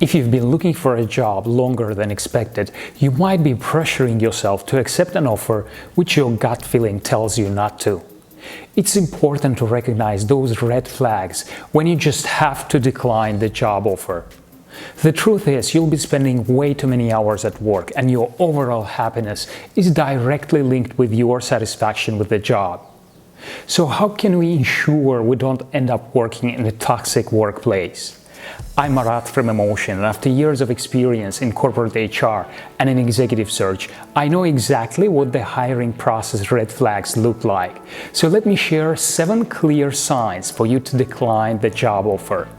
If you've been looking for a job longer than expected, you might be pressuring yourself to accept an offer which your gut feeling tells you not to. It's important to recognize those red flags when you just have to decline the job offer. The truth is, you'll be spending way too many hours at work, and your overall happiness is directly linked with your satisfaction with the job. So how can we ensure we don't end up working in a toxic workplace? I'm Marat from EMMOTION, and after years of experience in corporate HR and in executive search, I know exactly what the hiring process red flags look like. So let me share 7 clear signs for you to decline the job offer.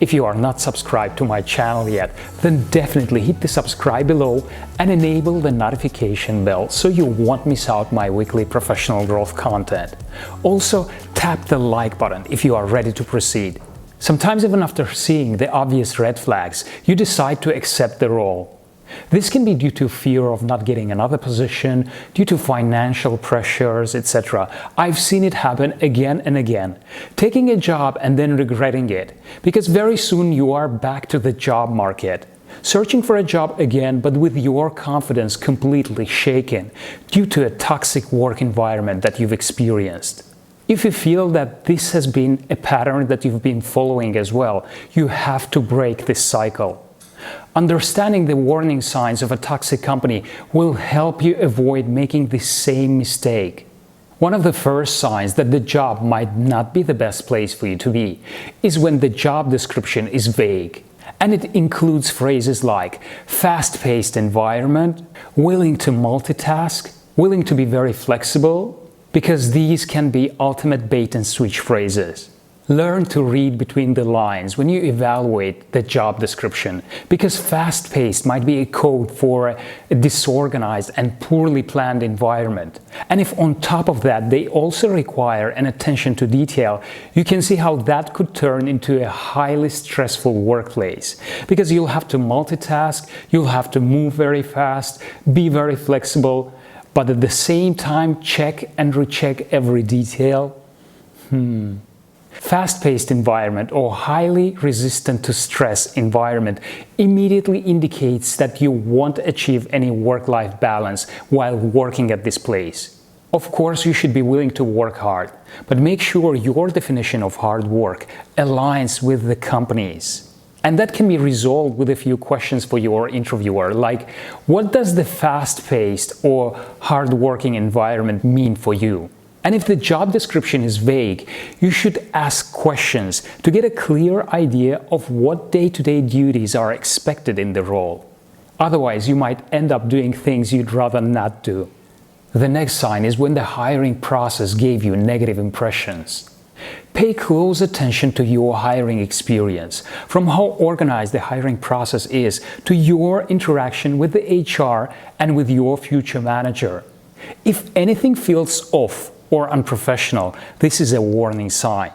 If you are not subscribed to my channel yet, then definitely hit the subscribe below and enable the notification bell so you won't miss out my weekly professional growth content. Also, tap the like button if you are ready to proceed. Sometimes even after seeing the obvious red flags, you decide to accept the role. This can be due to fear of not getting another position, due to financial pressures, etc. I've seen it happen again and again. Taking a job and then regretting it, because very soon you are back to the job market. Searching for a job again, but with your confidence completely shaken due to a toxic work environment that you've experienced. If you feel that this has been a pattern that you've been following as well, you have to break this cycle. Understanding the warning signs of a toxic company will help you avoid making the same mistake. One of the first signs that the job might not be the best place for you to be is when the job description is vague. And it includes phrases like fast-paced environment, willing to multitask, willing to be very flexible, because these can be ultimate bait-and-switch phrases. Learn to read between the lines when you evaluate the job description, because fast-paced might be a code for a disorganized and poorly planned environment. And if on top of that they also require an attention to detail, you can see how that could turn into a highly stressful workplace, because you'll have to multitask, you'll have to move very fast, be very flexible, but at the same time check and recheck every detail. Fast-paced environment or highly resistant to stress environment immediately indicates that you won't achieve any work-life balance while working at this place. Of course, you should be willing to work hard, but make sure your definition of hard work aligns with the company's. And that can be resolved with a few questions for your interviewer, like, what does the fast-paced or hard-working environment mean for you? And if the job description is vague, you should ask questions to get a clear idea of what day-to-day duties are expected in the role. Otherwise, you might end up doing things you'd rather not do. The next sign is when the hiring process gave you negative impressions. Pay close attention to your hiring experience, from how organized the hiring process is to your interaction with the HR and with your future manager. If anything feels off or unprofessional, this is a warning sign.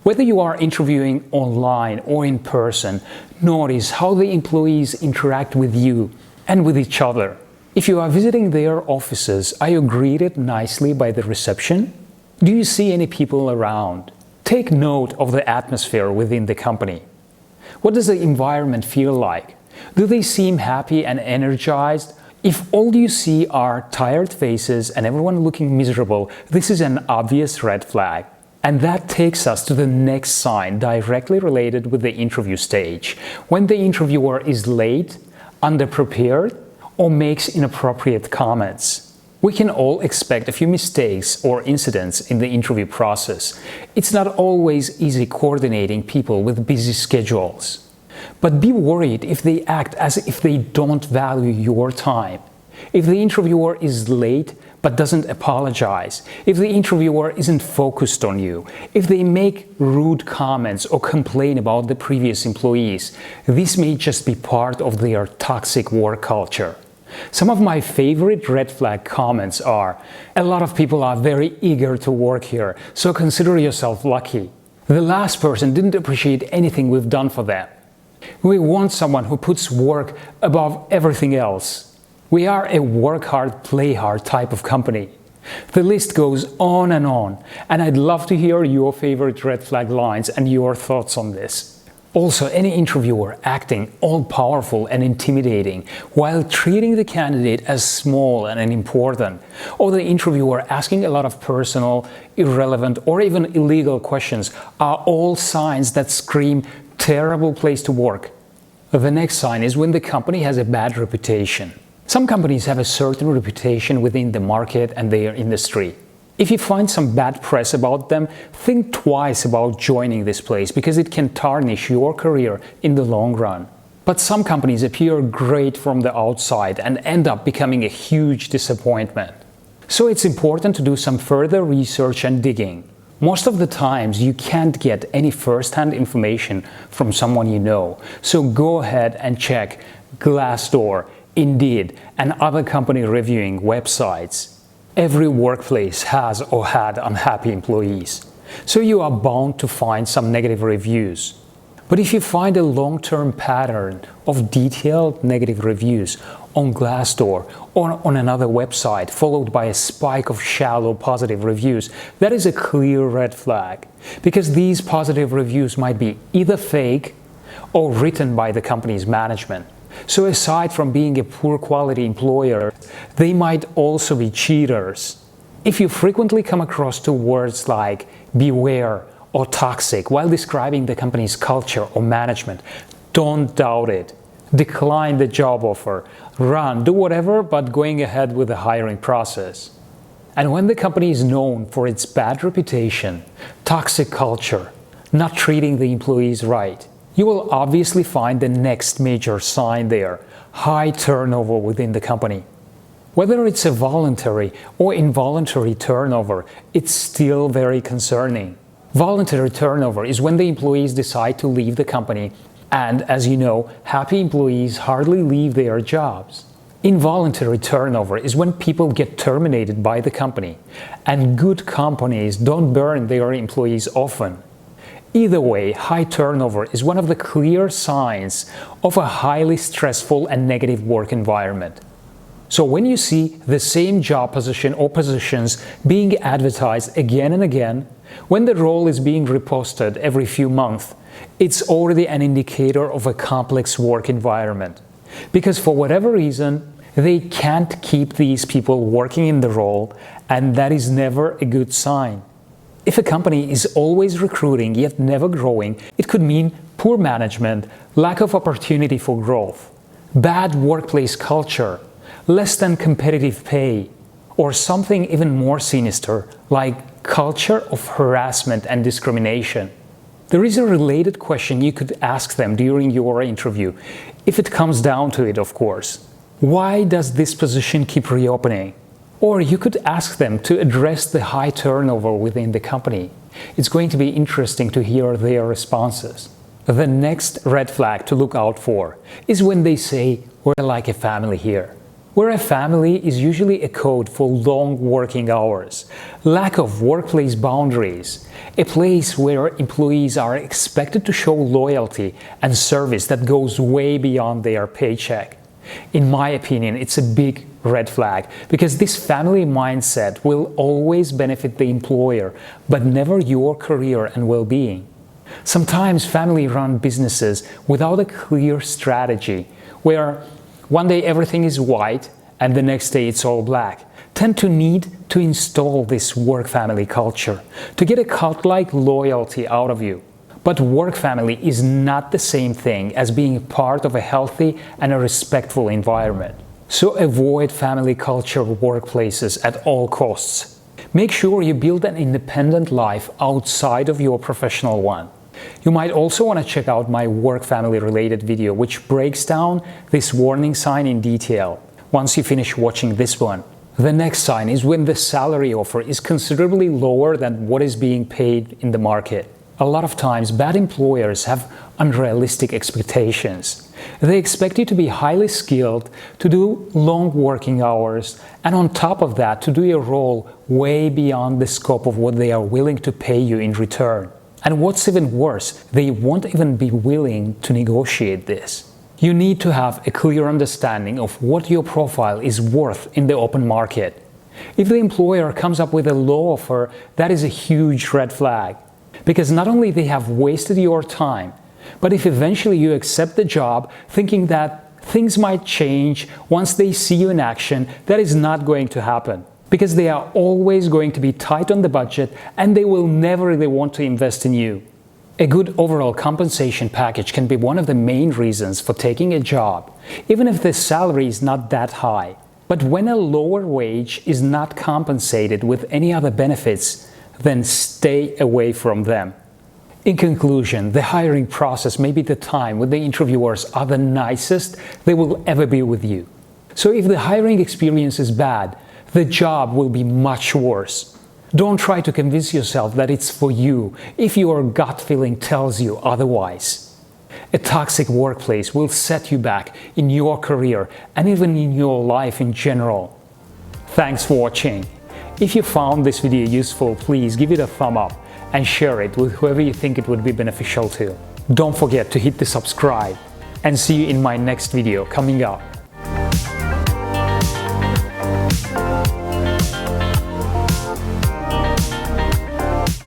Whether you are interviewing online or in person, notice how the employees interact with you and with each other. If you are visiting their offices, are you greeted nicely by the reception? Do you see any people around? Take note of the atmosphere within the company. What does the environment feel like? Do they seem happy and energized? If all you see are tired faces and everyone looking miserable, this is an obvious red flag. And that takes us to the next sign directly related with the interview stage, when the interviewer is late, underprepared, or makes inappropriate comments. We can all expect a few mistakes or incidents in the interview process. It's not always easy coordinating people with busy schedules. But be worried if they act as if they don't value your time. If the interviewer is late but doesn't apologize, if the interviewer isn't focused on you, if they make rude comments or complain about the previous employees, this may just be part of their toxic work culture. Some of my favorite red flag comments are, "A lot of people are very eager to work here, so consider yourself lucky. The last person didn't appreciate anything we've done for them. We want someone who puts work above everything else. We are a work hard, play hard type of company." The list goes on, and I'd love to hear your favorite red flag lines and your thoughts on this. Also, any interviewer acting all-powerful and intimidating while treating the candidate as small and unimportant, or the interviewer asking a lot of personal, irrelevant, or even illegal questions are all signs that scream terrible place to work. The next sign is when the company has a bad reputation. Some companies have a certain reputation within the market and their industry. If you find some bad press about them, think twice about joining this place because it can tarnish your career in the long run. But some companies appear great from the outside and end up becoming a huge disappointment. So it's important to do some further research and digging. Most of the times you can't get any first-hand information from someone you know, so go ahead and check Glassdoor, Indeed, and other company reviewing websites. Every workplace has or had unhappy employees, so you are bound to find some negative reviews. But if you find a long-term pattern of detailed negative reviews on Glassdoor or on another website followed by a spike of shallow positive reviews, that is a clear red flag, because these positive reviews might be either fake or written by the company's management. So aside from being a poor quality employer, they might also be cheaters. If you frequently come across two words like beware or toxic while describing the company's culture or management, don't doubt it. Decline the job offer, run, do whatever but going ahead with the hiring process. And when the company is known for its bad reputation, toxic culture, not treating the employees right, you will obviously find the next major sign there: high turnover within the company. Whether it's a voluntary or involuntary turnover, it's still very concerning. Voluntary turnover is when the employees decide to leave the company, and as you know, happy employees hardly leave their jobs. Involuntary turnover is when people get terminated by the company, and good companies don't burn their employees often. Either way, high turnover is one of the clear signs of a highly stressful and negative work environment. So when you see the same job position or positions being advertised again and again, when the role is being reposted every few months, it's already an indicator of a complex work environment. Because for whatever reason, they can't keep these people working in the role, and that is never a good sign. If a company is always recruiting yet never growing, it could mean poor management, lack of opportunity for growth, bad workplace culture, less than competitive pay, or something even more sinister like culture of harassment and discrimination. There is a related question you could ask them during your interview, if it comes down to it, of course. Why does this position keep reopening? Or you could ask them to address the high turnover within the company. It's going to be interesting to hear their responses. The next red flag to look out for is when they say, "We're like a family here." We're a family is usually a code for long working hours, lack of workplace boundaries, a place where employees are expected to show loyalty and service that goes way beyond their paycheck. In my opinion, it's a big red flag, because this family mindset will always benefit the employer, but never your career and well-being. Sometimes family-run businesses without a clear strategy, where one day everything is white and the next day it's all black, tend to need to install this work-family culture to get a cult-like loyalty out of you. But work-family is not the same thing as being part of a healthy and a respectful environment. So avoid family culture workplaces at all costs. Make sure you build an independent life outside of your professional one. You might also want to check out my work-family related video, which breaks down this warning sign in detail once you finish watching this one. The next sign is when the salary offer is considerably lower than what is being paid in the market. A lot of times, bad employers have unrealistic expectations. They expect you to be highly skilled, to do long working hours, and on top of that, to do a role way beyond the scope of what they are willing to pay you in return. And what's even worse, they won't even be willing to negotiate this. You need to have a clear understanding of what your profile is worth in the open market. If the employer comes up with a low offer, that is a huge red flag. Because not only they have wasted your time, But if eventually you accept the job thinking that things might change once they see you in action, that is not going to happen. Because they are always going to be tight on the budget and they will never really want to invest in you. A good overall compensation package can be one of the main reasons for taking a job, even if the salary is not that high. But when a lower wage is not compensated with any other benefits, then stay away from them. In conclusion, the hiring process may be the time when the interviewers are the nicest they will ever be with you. So if the hiring experience is bad, the job will be much worse. Don't try to convince yourself that it's for you if your gut feeling tells you otherwise. A toxic workplace will set you back in your career and even in your life in general. Thanks for watching. If you found this video useful, please give it a thumb up and share it with whoever you think it would be beneficial to. Don't forget to hit the subscribe and see you in my next video coming up.